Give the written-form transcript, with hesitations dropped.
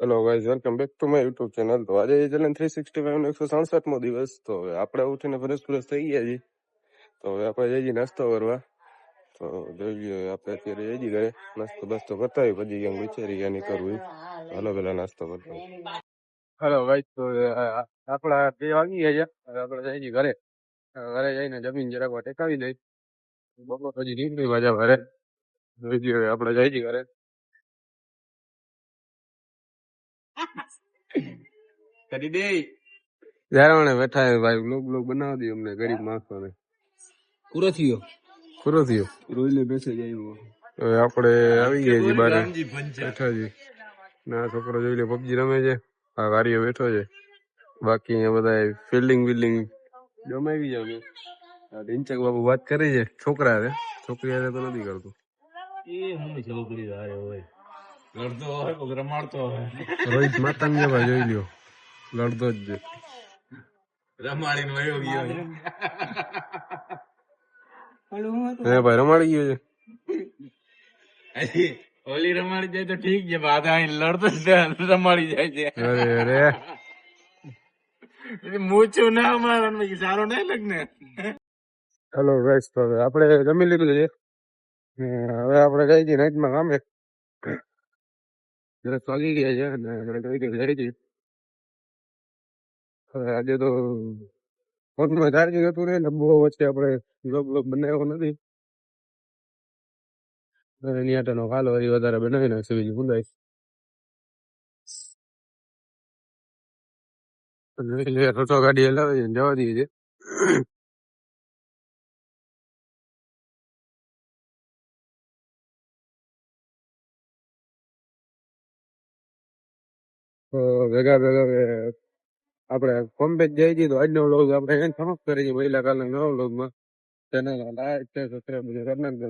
Hello guys, welcome back to my YouTube channel. તો આજે challenge 365 નો 167મો દિવસ. તો હવે આપણે ઉઠીને ફ્રેશ થઈ ગયા છીએ. તો હવે આપણે જઈએ નાસ્તો કરવા. તો જોઈ લઈએ આપણે અત્યારે જઈએ ઘરે નાસ્તો બાસ્તો કરતા હોય, પછી ક્યાંક વિચારી ક્યાં નીકળવું. હાલો પેલા નાસ્તો કરતા. હેલો ગાઈઝ, તો આપણા 2 વાગી ગયા છે. હવે આપણે જઈએ ઘરે. ઘરે જઈને જમીન જરાક વાર ટેકાવી દઈ. બપોર પછી નીકળી પાછા ઘરે. જોઈ લઈએ આપણે જઈએ ઘરે. કરી દે જયારે બેઠા હે ભાઈ, બ્લોગ બનાવી દે અમને ગરીબ માણસો ને. પૂરો થયો રોઈને બેસે જાય. હવે આપણે આવી ગયા છીએ બારે બેઠા છીએ. ના છોકરો જોઈ લે પબજી રમે છે. આ વારીએ બેઠો છે. બાકી અહીંયા બધા ફિલ્ડિંગ જમાવી જાય. ઢીંચક બાબુ વાત કરે છે છોકરા હારે, છોકરી હારે તો નથી કરતું. રોહિત માતાન જે ભાઈ જોઈ લ્યો, લડતો જ છે. રમાડી વયો ગયો હે ભાઈ, રમાડી ગયો છે. ઓલી રમાડી જાય તો ઠીક છે, બાધા લડતો રમાડી જાય છે. અરે મૂછું ના મારવાનું સારો નહીં લગ્ન. હેલો ગાઈસ, તો આપણે જમી લીધું છે. હવે આપણે જઈ છીએ નાઈટમાં કામે. દસ વાગી ગયા છે અને આપણે જઈ છીએ. હવે આજે તો ફોનમાં ચાર્જિંગ હતું ને બહુ વચ્ચે આપણે બ્લોગ બનાવ્યો નથી. નિયાટાનો કાલો વધારે બનાવી નાખશે બીજું ભૂલાય. રસો ગાડી હલાવે છે, જવા દઈએ છે. ભેગા આપણે કોમ્પેચ જઈ છીએ. તો આજનો વ્લોગ આપણે સમાપ્ત કરીએ. મહિલા કાલના નવા વ્લોગમાં ચેનલ લાઈક સબસ્ક્રાઇબ કરી નાખજો.